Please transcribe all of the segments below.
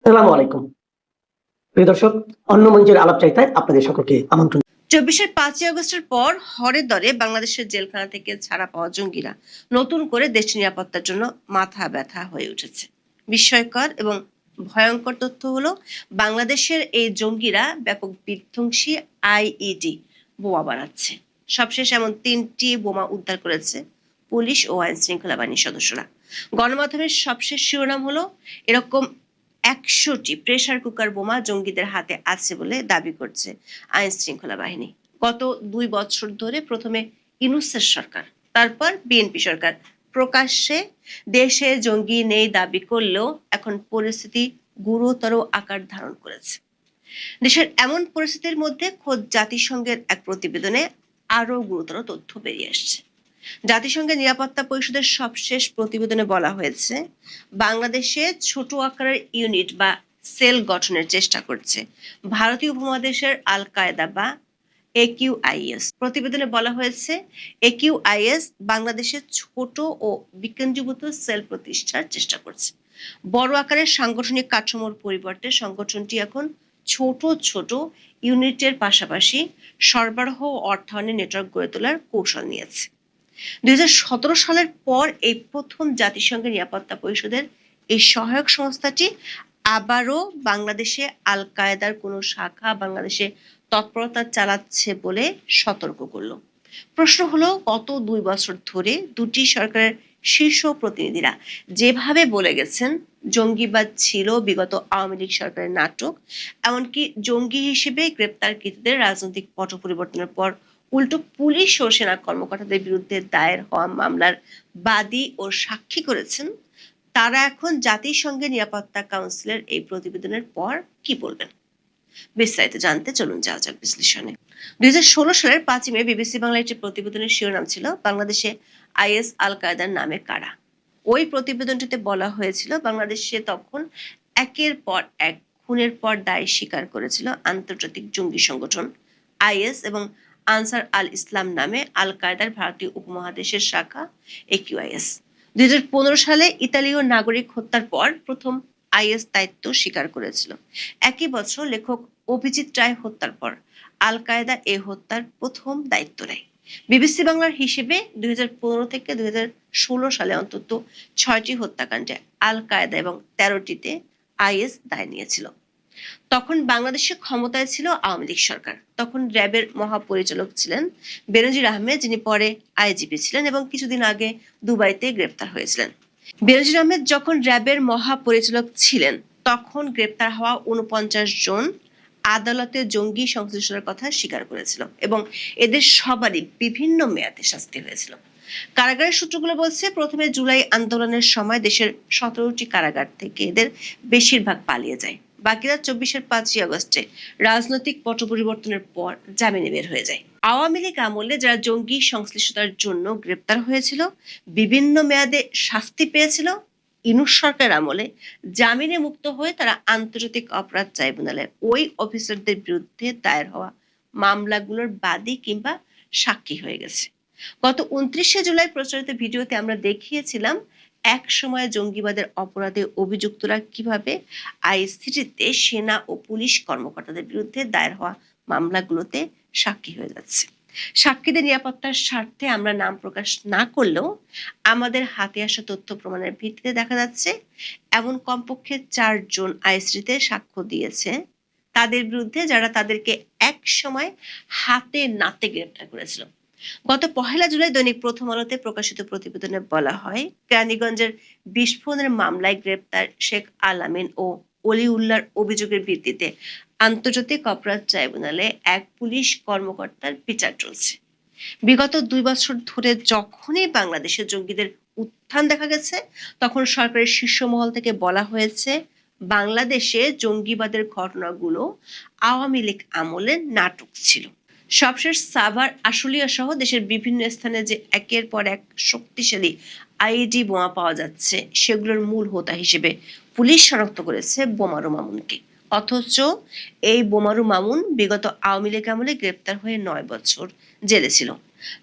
আসসালামু আলাইকুম। প্রিয় দর্শক, অন্য মঞ্চের আলাপচারিতায় আপনাদের সকলকে আমন্ত্রণ। ২৪ ৫ই আগস্টের পর হরে দরে বাংলাদেশের জেলখানা থেকে ছাড়া পাওয়া জঙ্গিরা নতুন করে দেশটির নিরাপত্তার জন্য মাথা ব্যথা হয়ে উঠেছে। বিস্ময়কর এবং ভয়ঙ্কর তথ্য হলো, বাংলাদেশের এই জঙ্গিরা ব্যাপক বিধ্বংসী আইইডি বোমা বানাচ্ছে। সবশেষ এমন ৩টি বোমা উদ্ধার করেছে পুলিশ ও আইন শৃঙ্খলা বাহিনীর সদস্যরা। গণমাধ্যমের সবশেষ শিরোনাম হলো, এরকম ১০০টি প্রেসার কুকার বোমা জঙ্গিদের হাতে আছে বলে দাবি করছে আইন শৃঙ্খলা বাহিনী। গত ২ বছর ধরে প্রথমে ইউনূসের সরকার, তারপর বিএনপি সরকার প্রকাশ্যে দেশে জঙ্গি নেই দাবি করলেও এখন পরিস্থিতি গুরুতর আকার ধারণ করেছে। দেশের এমন পরিস্থিতির মধ্যে খোদ জাতিসংঘের এক প্রতিবেদনে আরো গুরুতর তথ্য বেরিয়ে আসছে। জাতিসংঘের নিরাপত্তা পরিষদের সবশেষ প্রতিবেদনে বলা হয়েছে, বাংলাদেশে ছোট আকারের ইউনিট বা সেল গঠনের চেষ্টা করছে ভারতীয় উপমহাদেশের আল কায়দা বা একিউআইএস। প্রতিবেদনে বলা হয়েছে, একিউআইএস বাংলাদেশে ছোট ও বিকেন্দ্রীভূত সেল প্রতিষ্ঠার চেষ্টা করছে। বড় আকারের সাংগঠনিক কাঠামোর পরিবর্তে সংগঠনটি এখন ছোট ছোট ইউনিটের পাশাপাশি সরবরাহ ও অর্থায়নের নেটওয়ার্ক গড়ে তোলার কৌশল নিয়েছে। ২০১৭ সালের পর এই প্রথম জাতিসংঘের নিরাপত্তা পরিষদের এই সহায়ক সংস্থাটি আবারও বাংলাদেশে আল কায়েদার কোনো শাখা বাংলাদেশে তৎপরতা চালাচ্ছে বলে সতর্ক করলো। প্রশ্ন হলো, গত ২ বছর ধরে দুটি সরকারের শীর্ষ প্রতিনিধিরা যেভাবে বলে গেছেন জঙ্গিবাদ ছিল বিগত আওয়ামী লীগ সরকারের নাটক, এমনকি জঙ্গি হিসেবে গ্রেপ্তারকৃতদের রাজনৈতিক পট পরিবর্তনের পর উল্টো পুলিশ ও সেনা কর্মকর্তাদের বিরুদ্ধে দায়ের হওয়া মামলার বাদী ও সাক্ষী করেছেন, তারা এখন জাতিসংঘের নিরাপত্তা কাউন্সিলের এই প্রতিবেদনের পর কি বলবেন? বিস্তারিত জানতে চলুন যাওয়া যাক বিশ্লেষণে। ২০১৬ সালের ৫ই মে বিবিসি বাংলা একটি প্রতিবেদনের শিরোনাম ছিল, বাংলাদেশে আইএস আল কায়দার নামে কারা। ওই প্রতিবেদনটিতে বলা হয়েছিল, বাংলাদেশে তখন একের পর এক খুনের পর দায় স্বীকার করেছিল আন্তর্জাতিক জঙ্গি সংগঠন আইএস এবং আনসার আল ইসলাম নামে আল কায়দার ভারতীয় উপমহাদেশের শাখা একিউআইএস। ২০১৫ সালে ইতালীয় নাগরিক হত্যার পর প্রথম আইএস দায়িত্ব স্বীকার করেছিল। একই বছর লেখক অভিজিৎ রায় হত্যার পর আল কায়দা এ হত্যার প্রথম দায়িত্ব নেয়। বিবিসি বাংলার হিসেবে ২০১৫ থেকে ২০১৬ সালে অন্তত ৬টি হত্যাকাণ্ডে আল কায়দা এবং ১৩টিতে আইএস দায় নিয়েছিল। তখন বাংলাদেশে ক্ষমতায় ছিল আওয়ামী লীগ সরকার। তখন র্যাবের মহাপরিচালক ছিলেন বেনজির আহমেদ, যিনি পরে আইজিপি ছিলেন এবং কিছুদিন আগে দুবাইতে গ্রেপ্তার হয়েছিলেন। বেনজির আহমেদ যখন র্যাবের মহাপরিচালক ছিলেন, তখন গ্রেপ্তার হওয়া ৪৯ জন আদালতে জঙ্গি সংশ্লিষ্টতার কথা স্বীকার করেছিল এবং এদের সবারই বিভিন্ন মেয়াদে শাস্তি হয়েছিল। কারাগারের সূত্রগুলো বলছে, প্রথমে জুলাই আন্দোলনের সময় দেশের ১৭টি কারাগার থেকে এদের বেশিরভাগ পালিয়ে যায়। বাকিরা ২৪-এর ৫ই আগস্টে রাজনৈতিক পট পরিবর্তনের পর জামিনে বের হয়ে যায়। আওয়ামী লীগ আমলে যারা জঙ্গি সংশ্লিষ্টতার জন্য গ্রেপ্তার হয়েছিল, বিভিন্ন মেয়াদে শাস্তি পেয়েছিল, ইউনূস সরকার আমলে জামিনে মুক্ত হয়ে তারা আন্তর্জাতিক অপরাধ ট্রাইব্যুনালে ওই অফিসারদের বিরুদ্ধে দায়ের হওয়া মামলাগুলোর বাদী কিংবা সাক্ষী হয়ে গেছে। গত ২৯শে জুলাই প্রচারিত ভিডিওতে আমরা দেখিয়েছিলাম এক সময় জঙ্গিবাদের অপরাধে অভিযুক্তরা কিভাবে আইসিটিতে সেনা ও পুলিশ কর্মকর্তাদের বিরুদ্ধে দায়ের হওয়া মামলাগুলোতে সাক্ষী হয়ে যাচ্ছে। সাক্ষীদের নিরাপত্তার স্বার্থে আমরা নাম প্রকাশ না করলেও আমাদের হাতে আসা তথ্য প্রমাণের ভিত্তিতে দেখা যাচ্ছে এমন কমপক্ষে ৪ জন আইসিটিতে সাক্ষ্য দিয়েছে তাদের বিরুদ্ধে, যারা তাদেরকে এক সময় হাতে নাতে গ্রেপ্তার করেছিল। গত ১লা জুলাই দৈনিক প্রথম আলোতে প্রকাশিত প্রতিবেদনে বলা হয়, কেরানীগঞ্জের বিস্ফোরণের মামলায় গ্রেপ্তার শেখ আল আমিন ও অলিউল্লাহর অভিযোগের ভিত্তিতে আন্তর্জাতিক অপরাধ ট্রাইব্যুনালে এক পুলিশ কর্মকর্তার বিচার চলছে। বিগত ২ বছর ধরে যখনই বাংলাদেশে জঙ্গিদের উত্থান দেখা গেছে, তখন সরকারের শীর্ষ মহল থেকে বলা হয়েছে বাংলাদেশে জঙ্গিবাদের ঘটনাগুলো আওয়ামী লীগ আমলের নাটক ছিল। সবশেষ সাভার, আশুলিয়া সহ দেশের বিভিন্ন স্থানে যে একের পর এক শক্তিশালী আইইডি বোমা পাওয়া যাচ্ছে, সেগুলোর মূল হোতা হিসেবে পুলিশ শনাক্ত করেছে বোমারু মামুনকে। অথচ এই বোমারু মামুন বিগত আওয়ামী লীগ আমলে গ্রেপ্তার হয়ে ৯ বছর জেলে ছিল।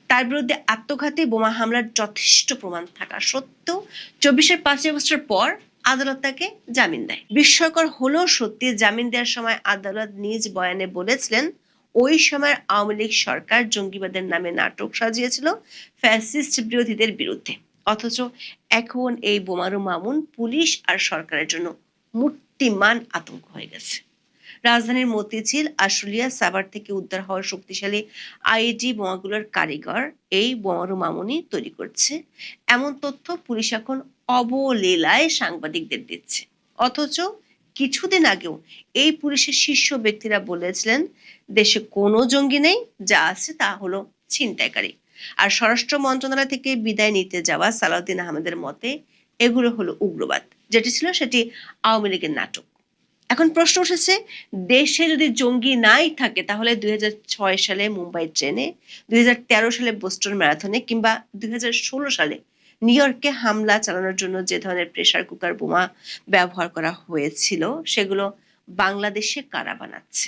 তার বিরুদ্ধে আত্মঘাতী বোমা হামলার যথেষ্ট প্রমাণ থাকা সত্ত্বেও ২৪-এর ৫ই আগস্টের পর আদালত তাকে জামিন দেয়। বিস্ময়কর হলেও সত্যি, জামিন দেওয়ার সময় আদালত নিজ বয়ানে বলেছিলেন ওই সময়ের আওয়ামী লীগ সরকার জঙ্গিবাদের নামে নাটক সাজিয়েছিল ফ্যাসিস্ট বিরোধীদের বিরুদ্ধে। অথচ এখন এই বোমারু মামুন পুলিশ আর সরকারের জন্য মূর্তিমান আতঙ্ক হয়ে গেছে। রাজধানীর মতিঝিল, আশুলিয়া, সাভার থেকে উদ্ধার হওয়া শক্তিশালী আইইডি বোমাগুলোর কারিগর এই বোমারু মামুনই তৈরি করছে, এমন তথ্য পুলিশ এখন অবলীলায় সাংবাদিকদের দিচ্ছে। অথচ কিছুদিন আগেও এই পুলিশের শীর্ষ ব্যক্তিরা বলেছিলেন দেশে কোনো জঙ্গি নেই, যা আছে তা হলো ছিনতাইকারী। আর স্বরাষ্ট্র মন্ত্রণালয় থেকে বিদায় নিতে যাওয়া সালাউদ্দিন আহমেদের মতে এগুলো হলো উগ্রবাদ, যেটি ছিল সেটি আওয়ামী লীগের নাটক। এখন প্রশ্ন উঠেছে, দেশে যদি জঙ্গি নাই থাকে তাহলে 2006 সালে মুম্বাই ট্রেনে, 2013 সালে বোস্টন ম্যারাথনে কিংবা 2016 সালে নিউ ইয়র্কে হামলা চালানোর জন্য যে ধরনের প্রেসার কুকার বোমা ব্যবহার করা হয়েছিল সেগুলো বাংলাদেশে কারা বানাচ্ছে?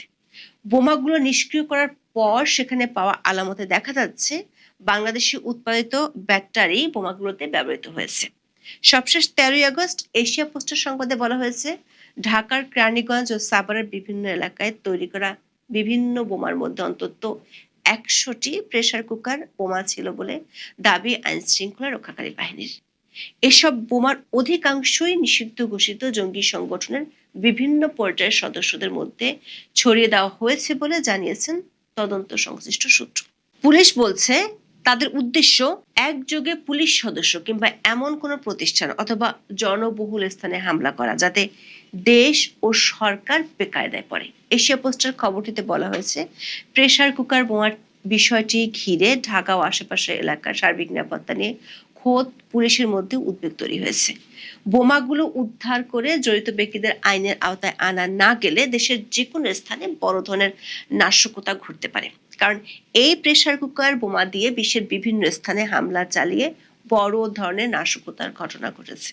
বোমাগুলো নিষ্ক্রিয় করার পর সেখানে পাওয়া আলামতে দেখা যাচ্ছে বাংলাদেশে উৎপাদিত ব্যাটারি বোমাগুলোতে ব্যবহৃত হয়েছে। সবশেষ 13 আগস্ট এশিয়া পোস্টের সংবাদে বলা হয়েছে ঢাকার কেরানীগঞ্জ ও সাভারের বিভিন্ন এলাকায় তৈরি করা বিভিন্ন বোমার মধ্যে অন্তত 100টি প্রেসার কুকার বোমা ছিল বলে দাবি আইন শৃঙ্খলা রক্ষাকারী বাহিনীর। এসব বোমার অধিকাংশই নিষিদ্ধ ঘোষিত জঙ্গি সংগঠনের বিভিন্ন পর্যায়ের সদস্যদের মধ্যে ছড়িয়ে দেওয়া হয়েছে বলে জানিয়েছেন তদন্ত সংশ্লিষ্ট সূত্র। পুলিশ বলছে তাদের উদ্দেশ্য একযোগে পুলিশ সদস্য কিংবা এমন কোনো প্রতিষ্ঠান অথবা জনবহুল স্থানে হামলা করা যাতে দেশ ও সরকার বেকায়দায় পড়ে। এশিয়া পোস্টের খবরটিতে বলা হয়েছে প্রেসার কুকার বোমার বিষয়টি ঘিরে ঢাকা ও আশেপাশের এলাকার সার্বিক নিরাপত্তা নিয়ে খোদ পুলিশের মধ্যে উদ্বেগ তৈরি হয়েছে। বোমাগুলো উদ্ধার করে জড়িত ব্যক্তিদের আইনের আওতায় আনা না গেলে দেশের যে কোনো স্থানে বড় ধরনের নাশকতা ঘটতে পারে। কারণ এই প্রেসার কুকার বোমা দিয়ে বিশ্বের বিভিন্ন স্থানে হামলা চালিয়ে বড় ধরনের নাশকতার ঘটনা ঘটেছে।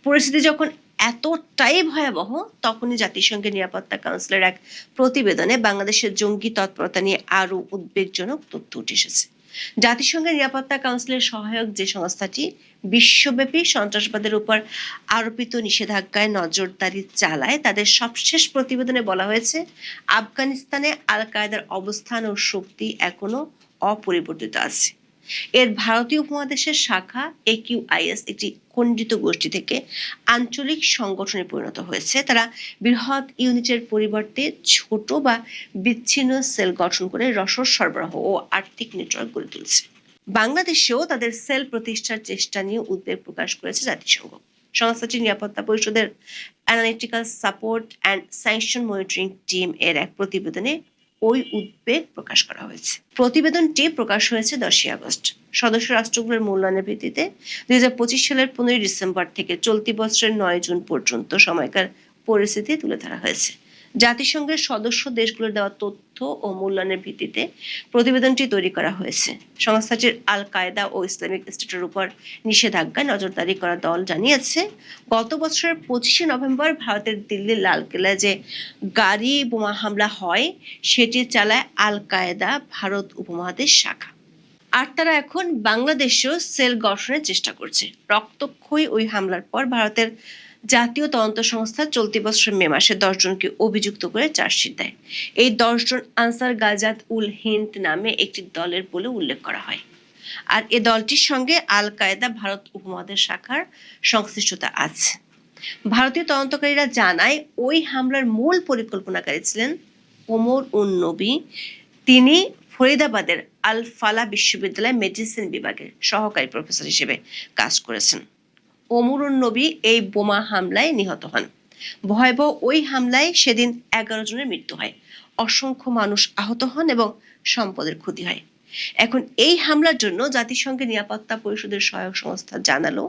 পরিস্থিতি যখন এতটাই ভয়াবহ, তখনই জাতিসংঘের নিরাপত্তা কাউন্সিলের এক প্রতিবেদনে বাংলাদেশের জঙ্গি তৎপরতা নিয়ে আরো উদ্বেগজনক তথ্য উঠে এসেছে। জাতিসংঘের নিরাপত্তা কাউন্সিলের সহায়ক যে সংস্থাটি বিশ্বব্যাপী সন্ত্রাসবাদের উপর আরোপিত নিষেধাজ্ঞায় নজরদারি চালায়, তাদের সবশেষ প্রতিবেদনে বলা হয়েছে আফগানিস্তানে আল কায়েদার অবস্থান ও শক্তি এখনো অপরিবর্তিত আছে। এর ভারতীয় উপমহাদেশের শাখা AQIS একটি খণ্ডিত গোষ্ঠী থেকে আঞ্চলিক সংগঠনে পরিণত হয়েছে। তারা বৃহৎ ইউনিটের পরিবর্তে ছোট বা বিচ্ছিন্ন সেল গঠন করে রসদ সরবরাহ ও আর্থিক নেটওয়ার্ক গড়ে তুলছে। বাংলাদেশেও তাদের সেল প্রতিষ্ঠার চেষ্টা নিয়ে উদ্বেগ প্রকাশ করেছে জাতিসংঘ। সংস্থাটির নিরাপত্তা পরিষদের analytical support and sanction monitoring team এর এক প্রতিবেদনে ওই উদ্বেগ প্রকাশ করা হয়েছে। প্রতিবেদনটি প্রকাশ হয়েছে 10 আগস্ট। সদস্য রাষ্ট্রগুলোর মূল্যায়নের ভিত্তিতে 2025 সালের 15 ডিসেম্বর থেকে চলতি বছরের 9 জুন পর্যন্ত সময়কার পরিস্থিতি তুলে ধরা হয়েছে। জাতিসংঘের সদস্য দেশগুলোর দেওয়া তথ্য ও মূল্যায়নের ভিত্তিতে প্রতিবেদনটি তৈরি করা হয়েছে। সংস্থাটির আল কায়েদা ও ইসলামিক স্টেটের উপর নিষেধাজ্ঞায় নজরদারি করা দল জানিয়েছে গত বছরের 25 নভেম্বর ভারতের দিল্লির লালকেল্লায় যে গাড়ি বোমা হামলা হয় সেটি চালায় আল কায়েদা ভারত উপমহাদেশ শাখা। আর তারা এখন বাংলাদেশেও সেল গঠনের চেষ্টা করছে। রক্তক্ষয়ী ওই হামলার পর ভারতের জাতীয় তদন্ত সংস্থা চলতি বছরের মে মাসে 10 জনকে অভিযুক্ত করে চার্জশিট দেয়। এই 10 জন আনসার গাজাত উল হিন্দ নামে একটি দলের বলে উল্লেখ করা হয়। আর এ দলটির সঙ্গে আল কায়েদা ভারত উপমহাদেশ শাখার সংশ্লিষ্টতা আছে। ভারতীয় তদন্তকারীরা জানায় ওই হামলার মূল পরিকল্পনাকারী ছিলেন ওমর উন নবী। তিনি ফরিদাবাদের আল ফালা বিশ্ববিদ্যালয়ের মেডিসিন বিভাগের সহকারী প্রফেসর হিসেবে কাজ করেছেন। ওমর উন নবী এই বোমা হামলায় নিহত হন। ভয়াবহ ওই হামলায় সেদিন 11 জনের মৃত্যু হয়, অসংখ্য মানুষ আহত হন এবং সম্পদের ক্ষতি হয়। এখন এই হামলার জন্য জাতিসংঘের নিরাপত্তা পরিষদের সহায়ক সংস্থা জানালো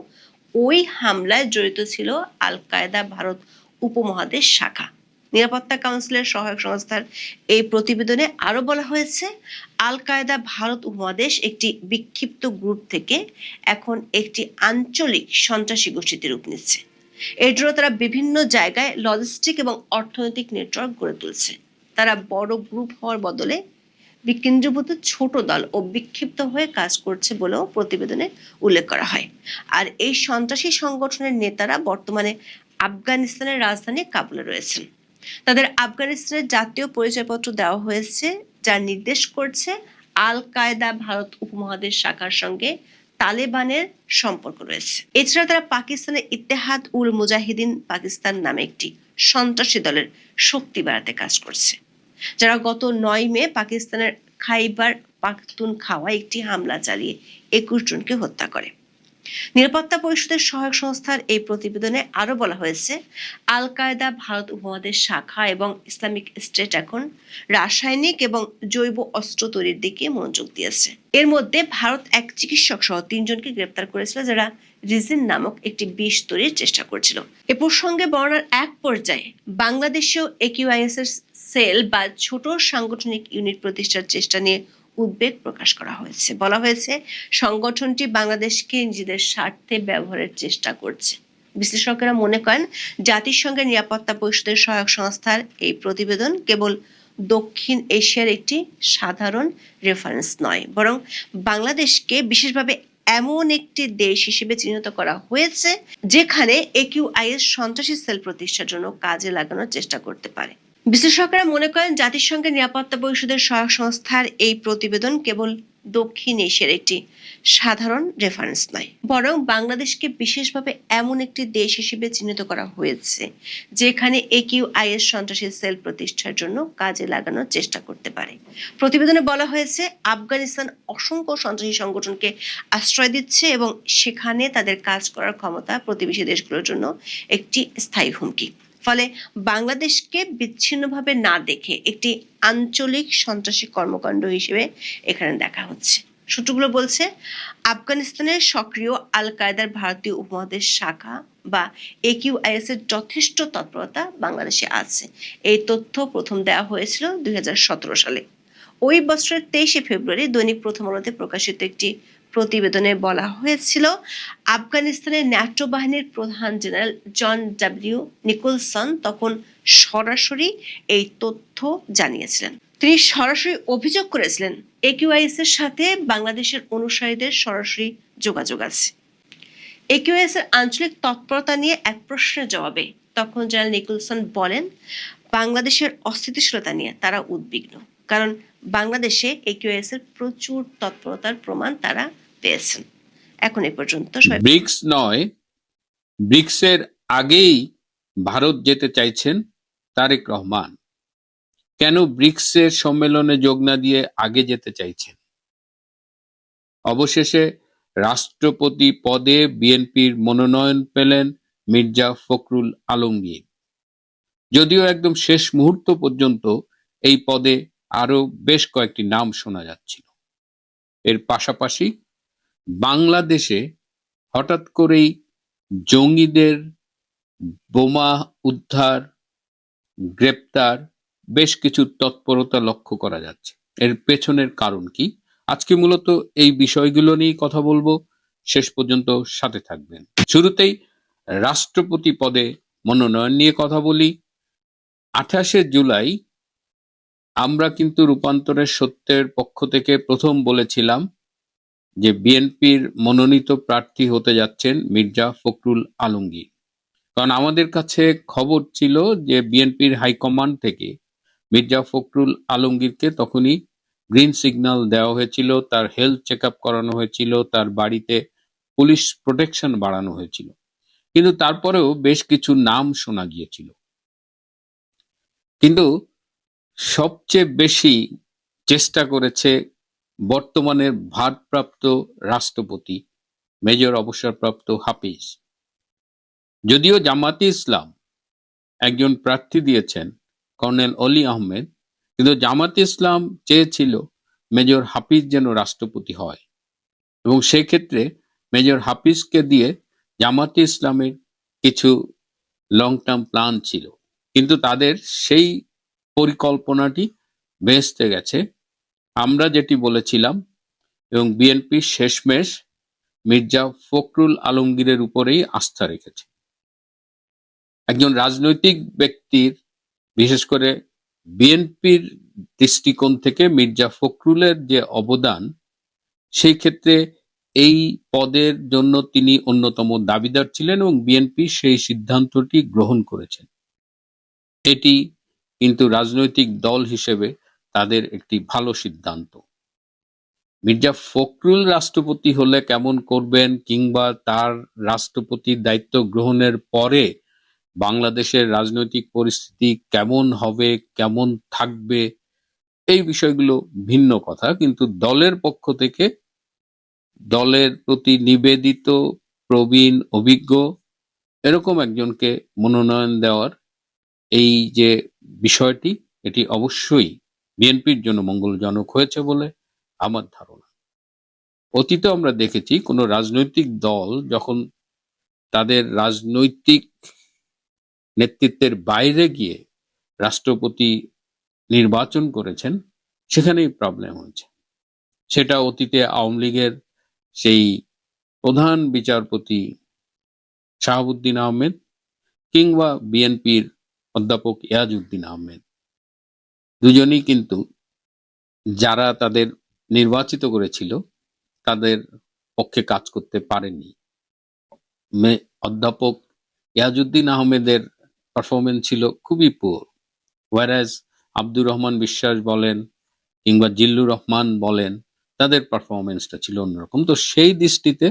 ওই হামলায় জড়িত ছিল আল কায়েদা ভারত উপমহাদেশ শাখা। নিরাপত্তা কাউন্সিলের সহায়ক সংস্থার এই প্রতিবেদনে আরো বলা হয়েছে আল কায়েদা ভারত উপমহাদেশ একটি বিক্ষিপ্ত গ্রুপ থেকে এখন একটি আঞ্চলিক সন্ত্রাসী গোষ্ঠীতে রূপ নিচ্ছে। এর জন্য তারা বিভিন্ন জায়গায় লজিস্টিক এবং অর্থনৈতিক নেটওয়ার্ক গড়ে তুলছে। তারা বড় গ্রুপ হওয়ার বদলে বিকেন্দ্রীভূত ছোট দল ও বিক্ষিপ্ত হয়ে কাজ করছে বলেও প্রতিবেদনে উল্লেখ করা হয়। আর এই সন্ত্রাসী সংগঠনের নেতারা বর্তমানে আফগানিস্তানের রাজধানী কাবুলে রয়েছেন। তাদের আফগানিস্তানের জাতীয় পরিচয়পত্র দেওয়া হয়েছে, যা নির্দেশ করছে আল কায়দা ভারত উপমহাদেশ শাখার সঙ্গে তালেবানের সম্পর্ক রয়েছে। এছাড়া তারা পাকিস্তানের ইত্তেহাদ উল মুজাহিদিন পাকিস্তান নামে একটি সন্ত্রাসী দলের শক্তি বাড়াতে কাজ করছে, যারা গত 9 মে পাকিস্তানের খাইবার পাখতুনখাওয়ায় একটি হামলা চালিয়ে 21 জনকে হত্যা করে। নিরাপত্তা পরিষদের সহায়ক সংস্থার এই প্রতিবেদনে আরো বলা হয়েছে, আল কায়দা ভারত উপমহাদেশ শাখা এবং ইসলামিক স্টেট এখন রাসায়নিক এবং জৈব অস্ত্র তৈরির দিকে মনোযোগ দিয়েছে। এর মধ্যে ভারত এক চিকিৎসক সহ 3 জনকে গ্রেপ্তার করেছিল, যারা রিজিন নামক একটি বিষ তৈরির চেষ্টা করছিল। এ প্রসঙ্গে বর্ণনার এক পর্যায়ে বাংলাদেশেও একিউআইএস এর সেল বা ছোট সাংগঠনিক ইউনিট প্রতিষ্ঠার চেষ্টা নিয়ে উদ্বেগ প্রকাশ করা হয়েছে। বলা হয়েছে, সংগঠনটি বাংলাদেশকে নিজেদের স্বার্থে ব্যবহারের চেষ্টা করছে। বিশ্লেষকেরা মনে করেন, জাতিসংঘের নিরাপত্তা পরিষদের সহায়ক সংস্থার এই প্রতিবেদন কেবল দক্ষিণ এশিয়ার একটি সাধারণ রেফারেন্স নয়, বরং বাংলাদেশকে বিশেষভাবে এমন একটি দেশ হিসেবে চিহ্নিত করা হয়েছে যেখানে একিউআইএস সন্ত্রাসী সেল প্রতিষ্ঠার জন্য কাজে লাগানোর চেষ্টা করতে পারে। বিশ্লেষকরা মনে করেন, জাতিসংঘের নিরাপত্তা পরিষদের সহায়ক সংস্থার এই প্রতিবেদন কেবল দক্ষিণ এশিয়ার একটি সাধারণ রেফারেন্স নয়, বরং বাংলাদেশকে বিশেষভাবে এমন একটি দেশ হিসেবে চিহ্নিত করা হয়েছে যেখানে একিউআইএস সন্ত্রাসী সেল প্রতিষ্ঠার জন্য কাজে লাগানোর চেষ্টা করতে পারে। প্রতিবেদনে বলা হয়েছে, আফগানিস্তান অসংখ্য সন্ত্রাসী সংগঠনকে আশ্রয় দিচ্ছে এবং সেখানে তাদের কাজ করার ক্ষমতা প্রতিবেশী দেশগুলোর জন্য একটি স্থায়ী হুমকি। ফলে বাংলাদেশকে বিচ্ছিন্নভাবে না দেখে একটি আঞ্চলিক সন্ত্রাসী কর্মকাণ্ড হিসেবে এখানে দেখা হচ্ছে। সূত্রগুলো বলছে, আফগানিস্তানের সক্রিয় আল কায়দার ভারতীয় উপমহাদেশ শাখা বা একিউআইএস এর যথেষ্ট তৎপরতা বাংলাদেশে আছে। এই তথ্য প্রথম দেওয়া হয়েছিল 2017 সালে। ওই বছরের 23 ফেব্রুয়ারি দৈনিক প্রথম আলোতে প্রকাশিত একটি প্রতিবেদনে বলা হয়েছিল, আফগানিস্তানের ন্যাটো বাহিনীর প্রধান জেনারেল জন ডব্লিউ নিকোলসন তখন সরাসরি এই তথ্য জানিয়েছিলেন। তিনি সরাসরি অভিযোগ করেছিলেন, একিউআইএস এর সাথে বাংলাদেশের অনুসারীদের সরাসরি যোগাযোগ আছে। একিউআইএস এর আঞ্চলিক তৎপরতা নিয়ে এক প্রশ্নের জবাবে তখন জেনারেল নিকোলসন বলেন, বাংলাদেশের অস্থিতিশীলতা নিয়ে তারা উদ্বিগ্ন, কারণ বাংলাদেশে একিউআইএস এর প্রচুর তৎপরতার প্রমাণ তারা পেয়েছেন। এখন এ পর্যন্ত ব্রিক্স নয়, ব্রিক্সের আগেই ভারত যেতে চাইছেন তারেক রহমান। কেন ব্রিক্সের সম্মেলনে যোগ না দিয়ে আগে যেতে চাইছেন? অবশেষে রাষ্ট্রপতি পদে বিএনপির মনোনয়ন পেলেন মির্জা ফখরুল আলমগীর। যদিও একদম শেষ মুহূর্ত পর্যন্ত এই পদে আরো বেশ কয়েকটি নাম শোনা যাচ্ছিল। এর পাশাপাশি বাংলাদেশে হঠাৎ করেই জঙ্গিদের বোমা উদ্ধার, গ্রেপ্তার, বেশ কিছু তৎপরতা লক্ষ্য করা যাচ্ছে। এর পেছনের কারণ কি? আজকে মূলত এই বিষয়গুলো নিয়ে কথা বলবো, শেষ পর্যন্ত সাথে থাকবেন। শুরুতেই রাষ্ট্রপতি পদে মনোনয়ন নিয়ে কথা বলি। 28 জুলাই আমরা কিন্তু রূপান্তরের সত্যের পক্ষ থেকে প্রথম বলেছিলাম যে বিএনপির মনোনীত প্রার্থী হতে যাচ্ছেন মির্জা ফখরুল আলমগীর। কারণ আমাদের কাছে খবর ছিল যে বিএনপির হাইকমান্ড থেকে মির্জা ফখরুল আলমগীরকে তখনই গ্রিন সিগন্যাল দেওয়া হয়েছিল, তার হেলথ চেক আপ করানো হয়েছিল, তার বাড়িতে পুলিশ প্রোটেকশন বাড়ানো হয়েছিল। কিন্তু তারপরেও বেশ কিছু নাম শোনা গিয়েছিল। কিন্তু সবচেয়ে বেশি চেষ্টা করেছে বর্তমানের ভারপ্রাপ্ত রাষ্ট্রপতি মেজর অবসরপ্রাপ্ত হাফিজ। যদিও জামাতে ইসলাম একজন প্রার্থী দিয়েছেন কর্নেল অলি আহমেদ, কিন্তু জামাতে ইসলাম চেয়েছিল মেজর হাফিজ যেন রাষ্ট্রপতি হয়, এবং সেক্ষেত্রে মেজর হাফিজকে দিয়ে জামাতে ইসলামের কিছু লং টার্ম প্ল্যান ছিল, কিন্তু তাদের সেই পরিকল্পনাটি ভেস্তে গেছে। আমরা যেটি বলেছিলাম, এবং বিএনপি শেষমেশ মির্জা ফখরুল আলমগীরের উপরেই আস্থা রেখেছে। একজন রাজনৈতিক ব্যক্তির, বিশেষ করে বিএনপির দৃষ্টিকোণ থেকে মির্জা ফখরুলের যে অবদান, সেই ক্ষেত্রে এই পদের জন্য তিনি অন্যতম দাবিদার ছিলেন এবং বিএনপি সেই সিদ্ধান্তটি গ্রহণ করেছেন। এটি কিন্তু রাজনৈতিক দল হিসেবে তাদের একটি ভালো সিদ্ধান্ত। মির্জা ফখরুল রাষ্ট্রপতি হলে কেমন করবেন, কিংবা তার রাষ্ট্রপতির দায়িত্ব গ্রহণের পরে বাংলাদেশের রাজনৈতিক পরিস্থিতি কেমন হবে, কেমন থাকবে, এই বিষয়গুলো ভিন্ন কথা। কিন্তু দলের পক্ষ থেকে দলের প্রতি নিবেদিত, প্রবীণ, অভিজ্ঞ এরকম একজনকে মনোনয়ন দেওয়ার এই যে বিষয়টি, এটি অবশ্যই বিএনপির জন্য মঙ্গলজনক হয়েছে বলে আমার ধারণা। অতীতে আমরা দেখেছি কোনো রাজনৈতিক দল যখন তাদের রাজনৈতিক নেতৃত্বের বাইরে গিয়ে রাষ্ট্রপতি নির্বাচন করেছেন, সেখানেই প্রবলেম হয়েছে। সেটা অতীতে আওয়ামী লীগের সেই প্রধান বিচারপতি শাহাবুদ্দিন আহমেদ কিংবা বিএনপির অধ্যাপক ইয়াজউদ্দিন আহমেদ, দুজনেই কিন্তু যারা তাদের নির্বাচিত করেছিল তাদের পক্ষে কাজ করতে পারেননি। অধ্যাপক ইয়াজউদ্দিন আহমেদের পারফরমেন্স ছিল খুবই পুয়ার, ওয়ারাজ আব্দুর রহমান বিশ্বাস বলেন কিংবা জিল্লুর রহমান বলেন, তাদের পারফরমেন্সটা ছিল অন্যরকম। তো সেই দৃষ্টিতে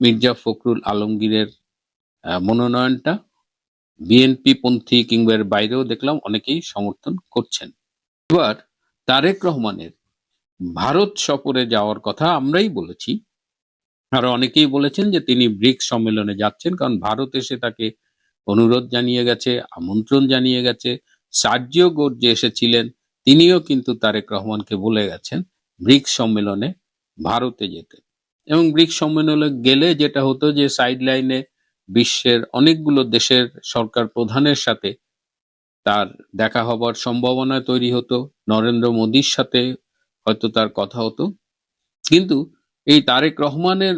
মির্জা ফখরুল আলমগীরের মনোনয়নটা বিএনপি পন্থী কিংবা এর বাইরেও দেখলাম অনেকেই সমর্থন করছেন। এবার তারেক রহমানের ভারত সফরে যাওয়ার কথা আমরাই বলেছি, আরো অনেকেই বলেছেন যে তিনি ব্রিক্স সম্মেলনে যাচ্ছেন, কারণ ভারত এসে তাকে অনুরোধ জানিয়ে গেছে, আমন্ত্রণ জানিয়ে গেছে। সার্জিও গোর যে এসেছিলেন তিনিও কিন্তু তারেক রহমানকে বলে গেছেন ব্রিক্স সম্মেলনে ভারতে যেতে। এবং ব্রিক্স সম্মেলনে গেলে যেটা হতো যে সাইড লাইনে বিশ্বের অনেকগুলো দেশের সরকার প্রধানের সাথে তার দেখা হবার সম্ভাবনা তৈরি হতো, নরেন্দ্র মোদীর সাথে হয়তো তার কথা হতো। কিন্তু এই তারেক রহমানের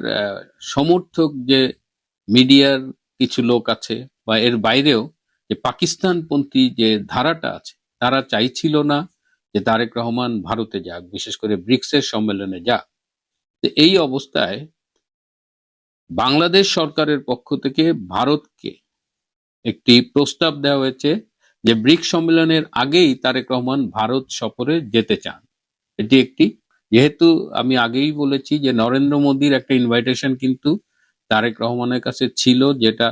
সমর্থক যে মিডিয়ার কিছু লোক আছে বা এর বাইরেও যে পাকিস্তানপন্থী যে ধারাটা আছে, তারা চাইছিল না যে তারেক রহমান ভারতে যাক, বিশেষ করে ব্রিক্সের সম্মেলনে যাক। তো এই অবস্থায় বাংলাদেশ সরকারের পক্ষ থেকে ভারতকে একটি প্রস্তাব দেওয়া হয়েছে যে ব্রিক্স সম্মেলনের আগেই তারেক রহমান ভারত সফরে যেতে চান। এটি একটি, যেহেতু আমি আগেই বলেছি যে নরেন্দ্র মোদীর একটা ইনভাইটেশন কিন্তু তারেক রহমানের কাছে ছিল, যেটা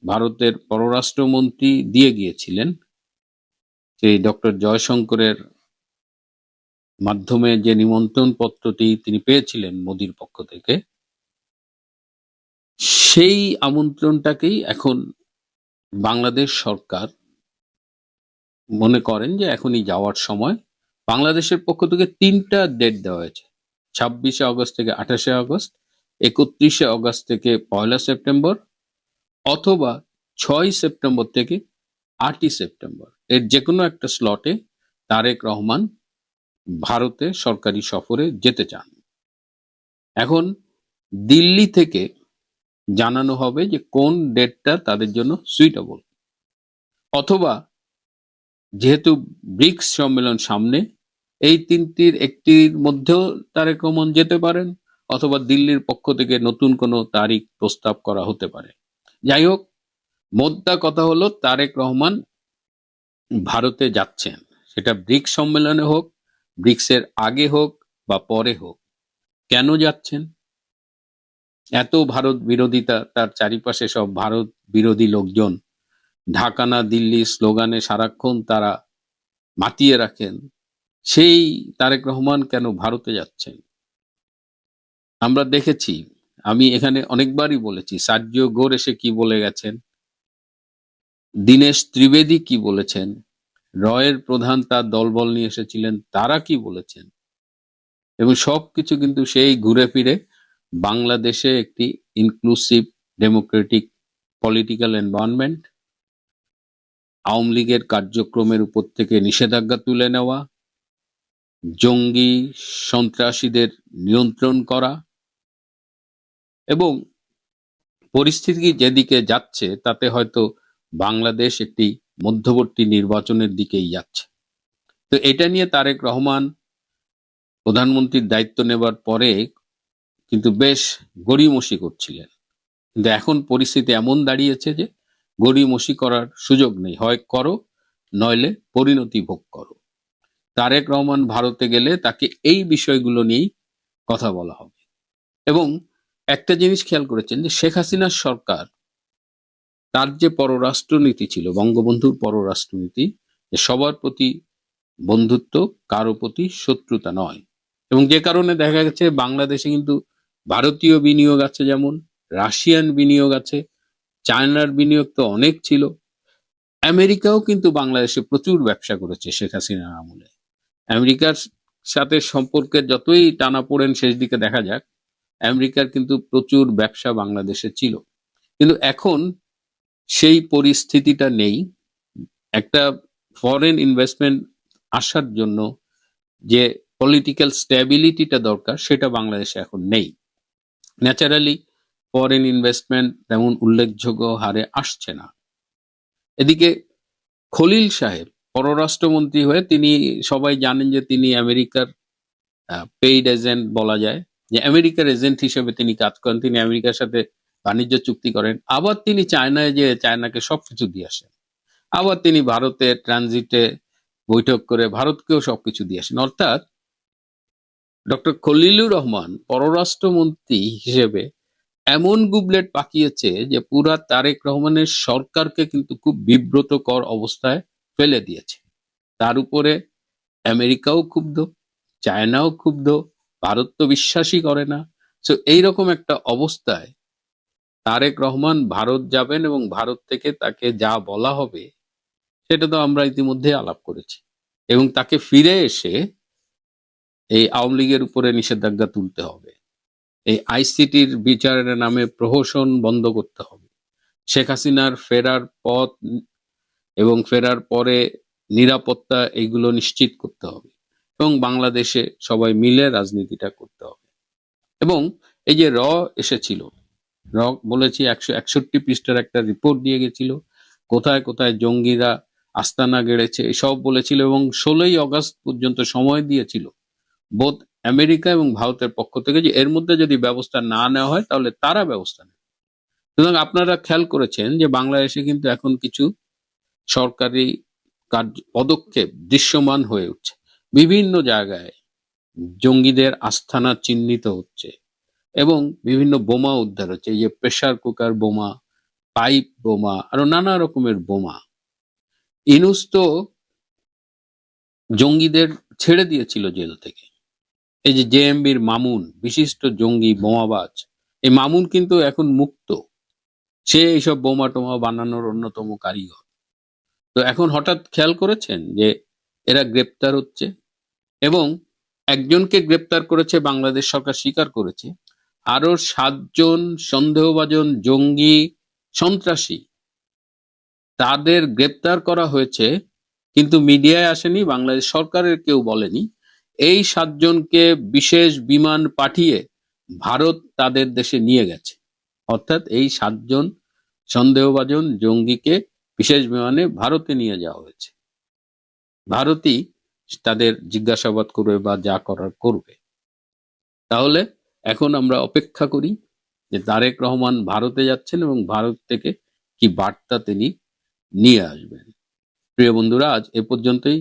ভারতের পররাষ্ট্রমন্ত্রী দিয়ে গিয়েছিলেন, সেই ডক্টর জয়শঙ্করের মাধ্যমে যে নিমন্ত্রণ পত্রটি তিনি পেয়েছিলেন মোদীর পক্ষ থেকে, সেই আমন্ত্রণটাকেই এখন বাংলাদেশ সরকার মনে করেন যে এখনই যাওয়ার সময়। বাংলাদেশের পক্ষ থেকে 3টা ডেট দেওয়া হয়েছে, 26শে আগস্ট থেকে 28শে আগস্ট, 31শে আগস্ট থেকে 1লা সেপ্টেম্বর, অথবা 6ই সেপ্টেম্বর থেকে 8ই সেপ্টেম্বর। এর যে কোনো একটা স্লটে তারেক রহমান ভারতে সরকারি সফরে যেতে চান। এখন দিল্লি থেকে জানানো হবে যে কোন ডেটটা তাদের জন্য সুইটেবল, অথবা যেহেতু ব্রিক্স সম্মেলন সামনে, এই 3টির একটির মধ্যেও তারেক রহমান যেতে পারেন, অথবা দিল্লির পক্ষ থেকে নতুন কোনো তারিখ প্রস্তাব করা হতে পারে। যাই হোক, মোদ্দা কথা হলো তারেক রহমান ভারতে যাচ্ছেন, সেটা ব্রিক্স সম্মেলনে হোক, ব্রিক্সের আগে হোক বা পরে হোক। কেন যাচ্ছেন? এত ভারত বিরোধিতা, তার চারিপাশে সব ভারত বিরোধী লোকজন, ঢাকা না দিল্লি স্লোগানে সারাক্ষণ তারা মাতিয়ে রাখেন। সেই তারেক রহমান কেন ভারতে যাচ্ছেন? আমরা দেখেছি, আমি এখানে অনেকবারই বলেছি, সার্জিও গোর এসে কি বলে গেছেন, দীনেশ ত্রিবেদী কি বলেছেন, রয়ের প্রধান তার দলবল নিয়ে এসেছিলেন, তারা কি বলেছেন, এবং সবকিছু কিন্তু সেই ঘুরে ফিরে বাংলাদেশে একটি inclusive Democratic political environment, Awami লীগের কার্যক্রমের উপর থেকে নিষেধাজ্ঞা তুলে নেওয়া, জঙ্গি সন্ত্রাসীদের নিয়ন্ত্রণ করা, এবং পরিস্থিতি যেদিকে যাচ্ছে তাতে হয়তো বাংলাদেশ একটি মধ্যবর্তী নির্বাচনের দিকেই যাচ্ছে। তো এটা নিয়ে তারেক রহমান প্রধানমন্ত্রীর দায়িত্ব নেবার পরে কিন্তু বেশ গড়িমসি করছিলেন, কিন্তু এখন পরিস্থিতি এমন দাঁড়িয়েছে যে গড়িমসি করার সুযোগ নেই, হয় করো নইলে পরিণতি ভোগ করো। তারেক রহমান ভারতে গেলে তাকে এই বিষয়গুলো নিয়েই কথা বলা হবে। এবং একটা জিনিস খেয়াল করেছেন যে শেখ হাসিনার সরকার, তার যে পররাষ্ট্রনীতি ছিল, বঙ্গবন্ধুর পররাষ্ট্রনীতি, যে সবার প্রতি বন্ধুত্ব, কারো প্রতি শত্রুতা নয়। এবং যে কারণে দেখা গেছে বাংলাদেশে কিন্তু ভারতীয় বিনিয়োগ আছে, যেমন রাশিয়ান বিনিয়োগ আছে, চায়নার বিনিয়োগ তো অনেক ছিল। আমেরিকাও কিন্তু বাংলাদেশে প্রচুর ব্যবসা করেছে শেখ হাসিনার আমলে। আমেরিকার সাথে সম্পর্কের যতই টানাপোড়েন শেষ দিকে দেখা যাক, আমেরিকার কিন্তু প্রচুর ব্যবসা বাংলাদেশে ছিল। কিন্তু এখন সেই পরিস্থিতিটা নেই। একটা ফরেন ইনভেস্টমেন্ট আসার জন্য যে পলিটিক্যাল স্ট্যাবিলিটিটা দরকার, সেটা বাংলাদেশে এখন নেই। ন্যাচারালি ফরেন ইনভেস্টমেন্ট তেমন উল্লেখযোগ্য হারে আসছে না। এদিকে খলিল সাহেব পররাষ্ট্রমন্ত্রী হয়ে, তিনি সবাই জানেন যে তিনি আমেরিকার পেইড এজেন্ট বলা যায়, যে আমেরিকার এজেন্ট হিসেবে তিনি কাজ করেন। তিনি আমেরিকার সাথে বাণিজ্য চুক্তি করেন, আবার তিনি চায়নায় যে চায়নাকে সবকিছু দিয়ে আসেন, আবার তিনি ভারতে ট্রানজিটে বৈঠক করে ভারতকেও সবকিছু দিয়ে আসেন। অর্থাৎ ডক্টর খলিলুর রহমান পররাষ্ট্রমন্ত্রী হিসেবে এমন গুবলেট পাকিয়েছে যে পুরা তারেক রহমানের সরকারকে কিন্তু খুব বিব্রতকর অবস্থায় ফেলে দিয়েছে। তার উপরে আমেরিকাও ক্ষুব্ধ, চায়নাও ক্ষুব্ধ, ভারত তো বিশ্বাসই করে না। তো এইরকম একটা অবস্থায় তারেক রহমান ভারত যাবেন এবং ভারত থেকে তাকে যা বলা হবে সেটা তো আমরা ইতিমধ্যে আলাপ করেছি। এবং তাকে ফিরে এসে এই আওয়ামী লীগের উপরে নিষেধাজ্ঞা তুলতে হবে, এই আইসিটির বিচারের নামে প্রহসন বন্ধ করতে হবে, শেখ হাসিনার ফেরার পথ এবং ফেরার পরে নিরাপত্তা এইগুলো নিশ্চিত করতে হবে, এবং বাংলাদেশে সবাই মিলে রাজনীতিটা করতে হবে। এবং এই যে এসেছিল, বলেছি 161 পৃষ্ঠার একটা রিপোর্ট দিয়ে গেছিল, কোথায় কোথায় জঙ্গিরা আস্তানা গেড়েছে এসব বলেছিল, এবং 16ই আগস্ট পর্যন্ত সময় দিয়েছিল বোধ আমেরিকা এবং ভারতের পক্ষ থেকে, যে এর মধ্যে যদি ব্যবস্থা না নেওয়া হয় তাহলে তারা ব্যবস্থা নেবে। সুতরাং আপনারা খেয়াল করেছেন যে বাংলাদেশে কিন্তু এখন কিছু সরকারি পদক্ষেপ দৃশ্যমান হয়ে উঠছে। বিভিন্ন জায়গায় জঙ্গিদের আস্তানা চিহ্নিত হচ্ছে এবং বিভিন্ন বোমা উদ্ধার হচ্ছে, এই যে প্রেসার কুকার বোমা, পাইপ বোমা, আরো নানা রকমের বোমা। ইনুস তো জঙ্গিদের ছেড়ে দিয়েছিল জেল থেকে। এই যে জেএমবির মামুন, বিশিষ্ট জঙ্গি বোমাবাজ, এই মামুন কিন্তু এখন মুক্ত, সে এইসব বোমা টোমা বানানোর অন্যতম কারিগর। তো এখন হঠাৎ খেয়াল করেছেন যে এরা গ্রেপ্তার হচ্ছে, এবং একজনকে গ্রেপ্তার করেছে বাংলাদেশ সরকার স্বীকার করেছে, আরো 7 জন সন্দেহভাজন জঙ্গি সন্ত্রাসী তাদের গ্রেপ্তার করা হয়েছে, কিন্তু মিডিয়ায় আসেনি, বাংলাদেশ সরকারের কেউ বলেনি। এই 7 জনকে বিশেষ বিমান পাঠিয়ে ভারত তাদের দেশে নিয়ে গেছে। অর্থাৎ এই 7 জন সন্দেহভাজন জঙ্গিকে বিশেষ বিমানে ভারতে নিয়ে যাওয়া হয়েছে। ভারতই তাদের জিজ্ঞাসাবাদ করবে বা যা করার করবে। তাহলে এখন আমরা অপেক্ষা করি যে তারেক রহমান ভারতে যাচ্ছেন এবং ভারত থেকে কি বার্তা তিনি নিয়ে আসবেন। প্রিয় বন্ধুরা, আজ এ পর্যন্তই।